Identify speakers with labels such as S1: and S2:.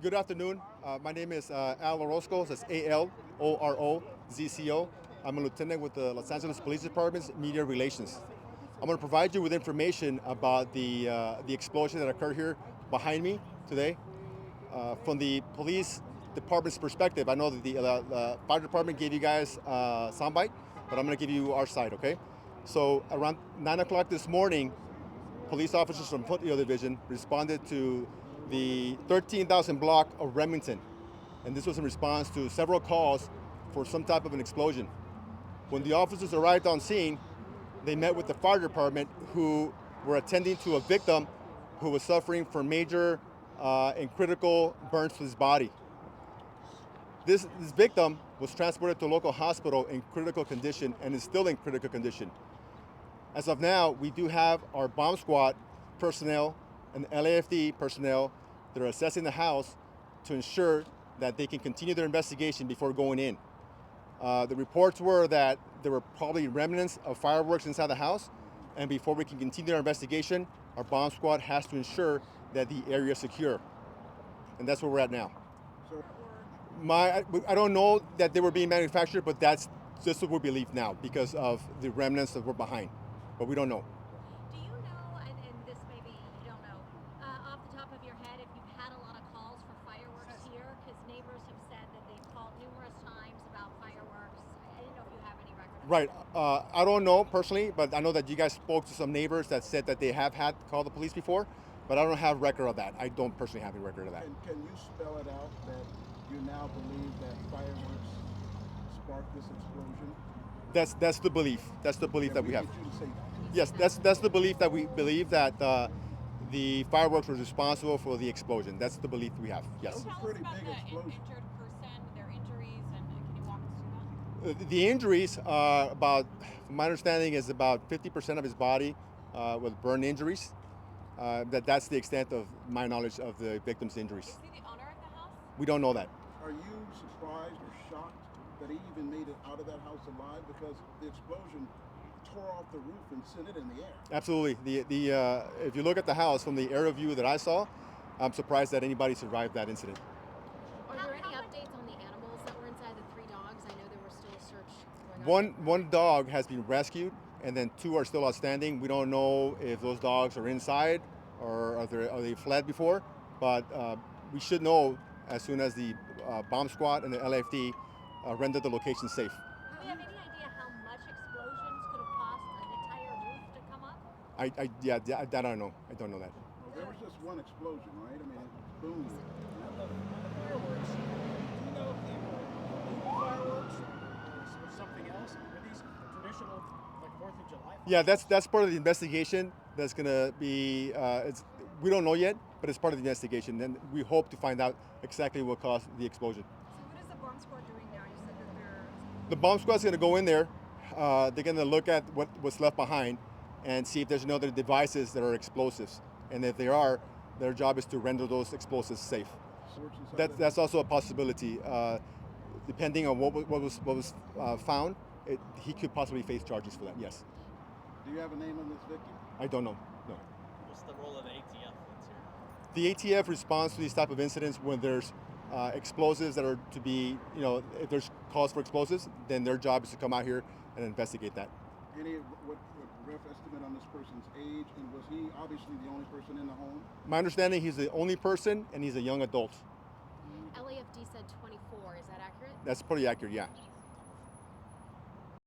S1: Good afternoon. My name is Al Orozco. That's Alorozco. I'm a lieutenant with the Los Angeles Police Department's Media Relations. I'm going to provide you with information about the explosion that occurred here behind me today. From the police department's perspective, I know that the fire department gave you guys a soundbite, but I'm going to give you our side, okay? So around 9 o'clock this morning, police officers from Foothill Division responded to the 13,000 block of Remington, and this was in response to several calls for some type of an explosion. When the officers arrived on scene, they met with the fire department, who were attending to a victim who was suffering from major and critical burns to his body. This victim was transported to a local hospital in critical condition and is still in critical condition. As of now, we do have our bomb squad personnel and LAFD personnel that are assessing the house to ensure that they can continue their investigation before going in. The reports were that there were probably remnants of fireworks inside the house, and before we can continue our investigation, our bomb squad has to ensure that the area is secure. And that's where we're at now. I don't know that they were being manufactured, but that's just what we believe now because of the remnants that were behind. But we don't know.
S2: Do you know, and this maybe you don't know, off the top of your head, if you've had a lot of calls for fireworks here? Because neighbors have said that they've called numerous times about fireworks. I didn't know if you have any record of
S1: Right.
S2: that.
S1: I don't know personally, but I know that you guys spoke to some neighbors that said that they have had called the police before, but I don't have record of that. I don't personally have any record of that.
S3: And can you spell it out that you now believe that fireworks sparked this explosion?
S1: That's the belief. That's the belief that we have.
S3: Get you to say that.
S1: Yes, that's the belief that we believe that the fireworks were responsible for the explosion. That's the belief we have. Yes.
S3: That was a
S4: Tell us
S3: pretty
S4: about
S3: big
S4: the
S3: explosion.
S4: injured person, their injuries, and can you walk us through that?
S1: The injuries are about, from my understanding, is about 50% of his body with burn injuries. That's the extent of my knowledge of the victim's injuries.
S4: Is he the owner of the house?
S1: We don't know that.
S3: Are you surprised or shocked that he even made it out of that house alive? Because the explosion tore off the roof and sent it in the air.
S1: Absolutely. If you look at the house from the aerial view that I saw, I'm surprised that anybody survived that incident.
S2: Are there any updates on the animals that were inside the 3 dogs? I know there was still a search going on.
S1: One dog has been rescued, and then 2 are still outstanding. We don't know if those dogs are inside or are they fled before, but we should know as soon as the bomb squad and the LAFD render the location safe.
S2: Do we have any idea how much explosions could have cost an entire roof to come up?
S1: I don't know. I don't know that.
S3: Well, there was just one explosion, right? I mean, it boomed.
S5: Fireworks. Do you know if they were fireworks or something else? Were these traditional, like 4th of July?
S1: Yeah, that's part of the investigation. That's gonna be. We don't know yet, but it's part of the investigation, and we hope to find out exactly what caused the explosion.
S4: So what is the bomb squad doing now? You said that they're...
S1: The bomb squad's gonna go in there. They're gonna look at what's left behind and see if there's no other devices that are explosives, and if there are, their job is to render those explosives safe.
S3: Fireworks inside the-
S1: That's also a possibility. Depending on what was found, he could possibly face charges for that. Yes.
S3: Do you have a name on this victim?
S1: I don't know. No.
S5: What's the role of the ATF that's
S1: The
S5: here?
S1: ATF responds to these type of incidents when there's explosives that are to be, if there's calls for explosives, then their job is to come out here and investigate that.
S3: Any what rough estimate on this person's age, and was he obviously the only person in the home?
S1: My understanding, he's the only person, and he's a young adult.
S2: LAFD said 24. Is that accurate?
S1: That's pretty accurate, yeah.